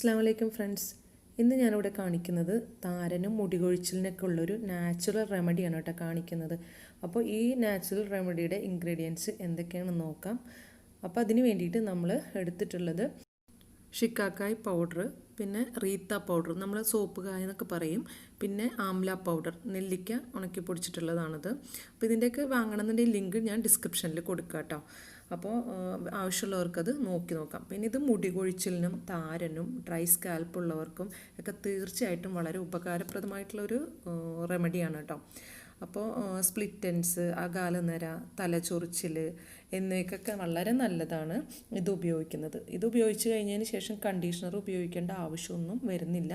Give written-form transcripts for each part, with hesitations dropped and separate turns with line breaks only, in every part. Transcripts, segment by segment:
അസ്സലാമു അലൈക്കും ഫ്രണ്ട്സ്. ഇന്ന് ഞാനിവിടെ കാണിക്കുന്നത് താരനും മുടികൊഴിച്ചിലിനൊക്കെ ഉള്ളൊരു നാച്ചുറൽ റെമഡിയാണ് കേട്ടോ കാണിക്കുന്നത്. അപ്പോൾ ഈ നാച്ചുറൽ റെമഡിയുടെ ഇൻഗ്രീഡിയൻസ് എന്തൊക്കെയാണെന്ന് നോക്കാം. അപ്പോൾ അതിന് വേണ്ടിയിട്ട് നമ്മൾ എടുത്തിട്ടുള്ളത് ഷിക്കാക്കായ് പൗഡർ, പിന്നെ റീത്ത പൗഡർ, നമ്മൾ സോപ്പ് കായ എന്നൊക്കെ പറയും, പിന്നെ ആംല പൗഡർ, നെല്ലിക്ക ഉണക്കി പൊടിച്ചിട്ടുള്ളതാണത്. അപ്പോൾ ഇതിൻ്റെയൊക്കെ വാങ്ങണമെന്നുണ്ടെങ്കിൽ ലിങ്ക് ഞാൻ ഡിസ്ക്രിപ്ഷനിൽ കൊടുക്കാം കേട്ടോ. അപ്പോൾ ആവശ്യമുള്ളവർക്കത് നോക്കാം. പിന്നെ ഇത് മുടി കൊഴിച്ചിലിനും താരനും ഡ്രൈ സ്കാൽപ്പ് ഉള്ളവർക്കും ഒക്കെ തീർച്ചയായിട്ടും വളരെ ഉപകാരപ്രദമായിട്ടുള്ളൊരു റെമഡിയാണ് കേട്ടോ. അപ്പോൾ സ്പ്ലിറ്റൻസ്, അകാലനര, തലചൊറിച്ചിൽ എന്നിവയ്ക്കൊക്കെ വളരെ നല്ലതാണ് ഇത് ഉപയോഗിക്കുന്നത്. ഇത് ഉപയോഗിച്ച് കഴിഞ്ഞതിന് ശേഷം കണ്ടീഷണർ ഉപയോഗിക്കേണ്ട ആവശ്യമൊന്നും വരുന്നില്ല.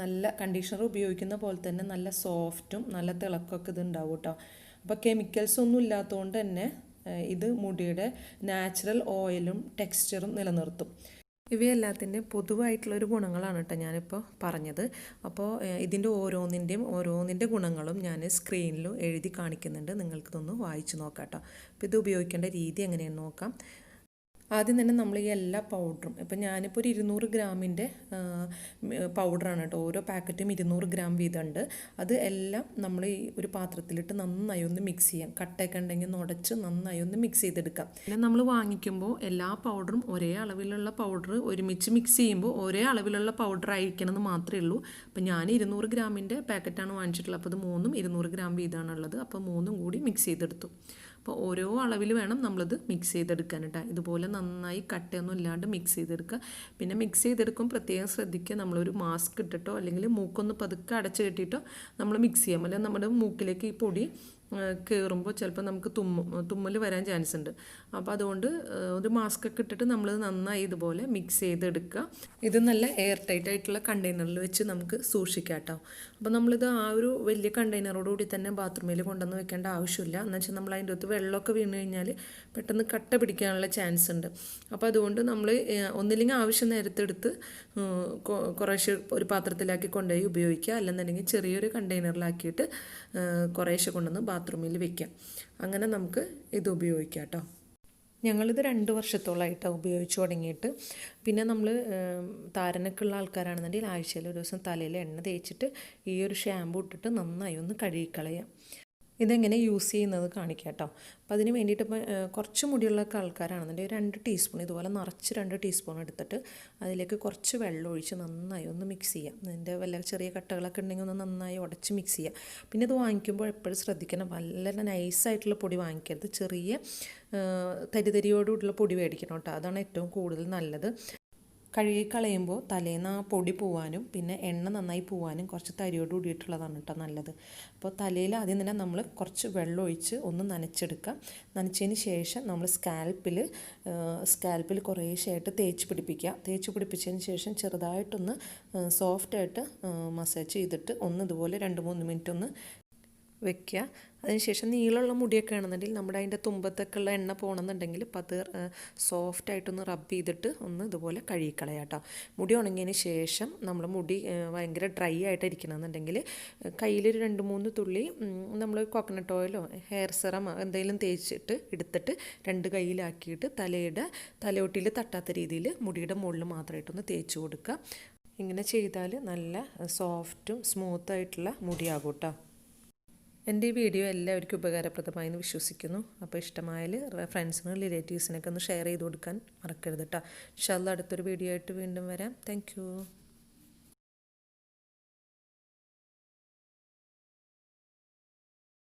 നല്ല കണ്ടീഷണർ ഉപയോഗിക്കുന്ന പോലെ തന്നെ നല്ല സോഫ്റ്റും നല്ല തിളക്കമൊക്കെ ഇത് ഉണ്ടാവും കേട്ടോ. അപ്പോൾ കെമിക്കൽസ് ഒന്നും ഇല്ലാത്തതുകൊണ്ട് തന്നെ ഇത് മുടിയുടെ നാച്ചുറൽ ഓയിലും ടെക്സ്ചറും നിലനിർത്തും. ഇവയെല്ലാത്തിൻ്റെയും പൊതുവായിട്ടുള്ളൊരു ഗുണങ്ങളാണ് കേട്ടോ ഞാനിപ്പോൾ പറഞ്ഞത്. അപ്പോൾ ഇതിൻ്റെ ഓരോന്നിൻ്റെ ഗുണങ്ങളും ഞാൻ സ്ക്രീനിൽ എഴുതി കാണിക്കുന്നുണ്ട്. നിങ്ങൾക്കിതൊന്ന് വായിച്ച് നോക്കാം കേട്ടോ. അപ്പോൾ ഇത് ഉപയോഗിക്കേണ്ട രീതി എങ്ങനെയാണെന്ന് നോക്കാം. ആദ്യം തന്നെ നമ്മൾ ഈ എല്ലാ പൗഡറും, ഇപ്പം ഞാനിപ്പോൾ ഒരു 200 ഗ്രാമിൻ്റെ പൗഡറാണ് കേട്ടോ. ഓരോ പാക്കറ്റും 200 ഗ്രാം വീതമുണ്ട്. അത് എല്ലാം നമ്മൾ ഈ ഒരു പാത്രത്തിലിട്ട് നന്നായി ഒന്ന് മിക്സ് ചെയ്യാം. കട്ടയൊക്കെ ഉണ്ടെങ്കിൽ ഒന്ന് ഉടച്ച് നന്നായി ഒന്ന് മിക്സ് ചെയ്തെടുക്കാം. പിന്നെ നമ്മൾ വാങ്ങിക്കുമ്പോൾ എല്ലാ പൗഡറും ഒരേ അളവിലുള്ള പൗഡർ ഒരുമിച്ച് മിക്സ് ചെയ്യുമ്പോൾ ഒരേ അളവിലുള്ള പൗഡർ ആയിരിക്കണം എന്ന് മാത്രമേ ഉള്ളൂ. അപ്പം ഞാൻ 200 ഗ്രാമിൻ്റെ പാക്കറ്റാണ് വാങ്ങിച്ചിട്ടുള്ളത്. അപ്പോൾ അത് 3ഉം 200 ഗ്രാം വീതമാണുള്ളത്. അപ്പോൾ 3ഉം കൂടി മിക്സ് ചെയ്തെടുത്തു. അപ്പോൾ ഓരോ അളവിൽ വേണം നമ്മളിത് മിക്സ് ചെയ്തെടുക്കാൻ കേട്ടോ. ഇതുപോലെ നന്നായി കട്ടയൊന്നും ഇല്ലാണ്ട് മിക്സ് ചെയ്തെടുക്കുക. പിന്നെ മിക്സ് ചെയ്തെടുക്കും പ്രത്യേകം ശ്രദ്ധിക്കുക, നമ്മളൊരു മാസ്ക് ഇട്ടിട്ടോ അല്ലെങ്കിൽ മൂക്കൊന്ന് പതുക്കെ അടച്ച് കെട്ടിയിട്ടോ നമ്മൾ മിക്സ് ചെയ്യാം. അല്ലെങ്കിൽ നമ്മുടെ മൂക്കിലേക്ക് ഈ പൊടി കയറുമ്പോൾ ചിലപ്പോൾ നമുക്ക് തുമ്മൽ വരാൻ ചാൻസ് ഉണ്ട്. അപ്പോൾ അതുകൊണ്ട് ഒരു മാസ്ക് ഒക്കെ ഇട്ടിട്ട് നമ്മൾ നന്നായി ഇതുപോലെ മിക്സ് ചെയ്തെടുക്കുക. ഇത് നല്ല എയർ ടൈറ്റ് ആയിട്ടുള്ള കണ്ടെയ്നറിൽ വെച്ച് നമുക്ക് സൂക്ഷിക്കാം കേട്ടോ. അപ്പോൾ നമ്മളിത് ആ ഒരു വലിയ കണ്ടെയ്നറോടുകൂടി തന്നെ ബാത്റൂമിൽ കൊണ്ടുവന്ന് വെക്കേണ്ട ആവശ്യമില്ല. എന്ന് വെച്ചാൽ നമ്മൾ അതിൻ്റെ അകത്ത് വെള്ളമൊക്കെ വീണ് കഴിഞ്ഞാൽ പെട്ടെന്ന് കട്ട പിടിക്കാനുള്ള ചാൻസ് ഉണ്ട്. അപ്പോൾ അതുകൊണ്ട് നമ്മൾ ഒന്നില്ലെങ്കിൽ ആവശ്യം നേരത്തെടുത്ത് കുറേശ്ശെ ഒരു പാത്രത്തിലാക്കി കൊണ്ടുപോയി ഉപയോഗിക്കുക. അല്ലെന്നുണ്ടെങ്കിൽ ചെറിയൊരു കണ്ടെയ്നറിലാക്കിയിട്ട് കുറേശ്ശെ കൊണ്ടുവന്ന് ബാത്റൂമിൽ വെക്കാം. അങ്ങനെ നമുക്ക് ഇത് ഉപയോഗിക്കാം കേട്ടോ. ഞങ്ങളിത് 2 വർഷത്തോളമായിട്ടാണ് ഉപയോഗിച്ച് തുടങ്ങിയിട്ട്. പിന്നെ നമ്മൾ താരനൊക്കെ ഉള്ള ആൾക്കാരാണെന്നുണ്ടെങ്കിൽ ആഴ്ചയിൽ ഒരു ദിവസം തലയിൽ എണ്ണ തേച്ചിട്ട് ഈ ഒരു ഷാമ്പൂ ഇട്ടിട്ട് നന്നായി ഒന്ന് കഴുകിക്കളയാം. ഇതെങ്ങനെ യൂസ് ചെയ്യുന്നത് കാണിക്കാം കേട്ടോ. അപ്പോൾ അതിന് വേണ്ടിയിട്ട് ഇപ്പോൾ കുറച്ച് മുടിയുള്ള ആൾക്കാരാണെന്നുണ്ടെങ്കിൽ 2 ടീസ്പൂൺ ഇതുപോലെ നിറച്ച് 2 ടീസ്പൂൺ എടുത്തിട്ട് അതിലേക്ക് കുറച്ച് വെള്ളം ഒഴിച്ച് നന്നായി ഒന്ന് മിക്സ് ചെയ്യാം. അതിൻ്റെ വല്ല ചെറിയ കട്ടകളൊക്കെ ഉണ്ടെങ്കിൽ ഒന്ന് നന്നായി ഉടച്ച് മിക്സ് ചെയ്യാം. പിന്നെ ഇത് വാങ്ങിക്കുമ്പോൾ എപ്പോഴും ശ്രദ്ധിക്കണം, വളരെ നൈസായിട്ടുള്ള പൊടി വാങ്ങിക്കരുത്. ചെറിയ തരിതരിയോടുള്ള പൊടി മേടിക്കണം കേട്ടോ. അതാണ് ഏറ്റവും കൂടുതൽ നല്ലത്. കഴുകിക്കളയുമ്പോൾ തലേന്ന് ആ പൊടി പോവാനും പിന്നെ എണ്ണ നന്നായി പോവാനും കുറച്ച് തരിയോട് കൂടിയിട്ടുള്ളതാണ് കേട്ടോ നല്ലത്. അപ്പോൾ തലയിൽ ആദ്യം തന്നെ നമ്മൾ കുറച്ച് വെള്ളം ഒഴിച്ച് ഒന്ന് നനച്ചെടുക്കാം. നനച്ചതിന് ശേഷം നമ്മൾ സ്കാൽപ്പിൽ കുറേശ്ശായിട്ട് തേച്ച് പിടിപ്പിച്ചതിന് ശേഷം ചെറുതായിട്ടൊന്ന് സോഫ്റ്റായിട്ട് മസാജ് ചെയ്തിട്ട് ഒന്ന് ഇതുപോലെ 2-3 മിനിറ്റ് ഒന്ന് വെക്കുക. അതിനുശേഷം നീളമുള്ള മുടിയൊക്കെ ആണെന്നുണ്ടെങ്കിൽ നമ്മുടെ അതിൻ്റെ തുമ്പത്തൊക്കെ ഉള്ള എണ്ണ പോകണമെന്നുണ്ടെങ്കിൽ സോഫ്റ്റായിട്ടൊന്ന് റബ്ബ് ചെയ്തിട്ട് ഒന്ന് ഇതുപോലെ കഴുകിക്കളയാം കേട്ടോ. മുടി ഉണങ്ങിയതിന് ശേഷം നമ്മൾ മുടി ഭയങ്കര ഡ്രൈ ആയിട്ടിരിക്കണമെന്നുണ്ടെങ്കിൽ കയ്യിലൊരു 2-3 തുള്ളി നമ്മൾ കോക്കനട്ട് ഓയിലോ ഹെയർ സെറമോ എന്തെങ്കിലും തേച്ചിട്ട് എടുത്തിട്ട് 2 കയ്യിലാക്കിയിട്ട് തലയോട്ടിയിൽ തട്ടാത്ത രീതിയിൽ മുടിയുടെ മുകളിൽ മാത്രമായിട്ടൊന്ന് തേച്ച് കൊടുക്കുക. ഇങ്ങനെ ചെയ്താൽ നല്ല സോഫ്റ്റും സ്മൂത്തായിട്ടുള്ള മുടിയാകും കേട്ടോ. എൻ്റെ ഈ വീഡിയോ എല്ലാവർക്കും ഉപകാരപ്രദമായി എന്ന് വിശ്വസിക്കുന്നു. അപ്പോൾ ഇഷ്ടമായാൽ ഫ്രണ്ട്സിനും റിലേറ്റീവ്സിനൊക്കെ ഒന്ന് ഷെയർ ചെയ്ത് കൊടുക്കാൻ മറക്കരുത് കേട്ടോ. ഇൻഷാ അല്ലാഹ് അടുത്തൊരു വീഡിയോ ആയിട്ട് വീണ്ടും വരാം. താങ്ക്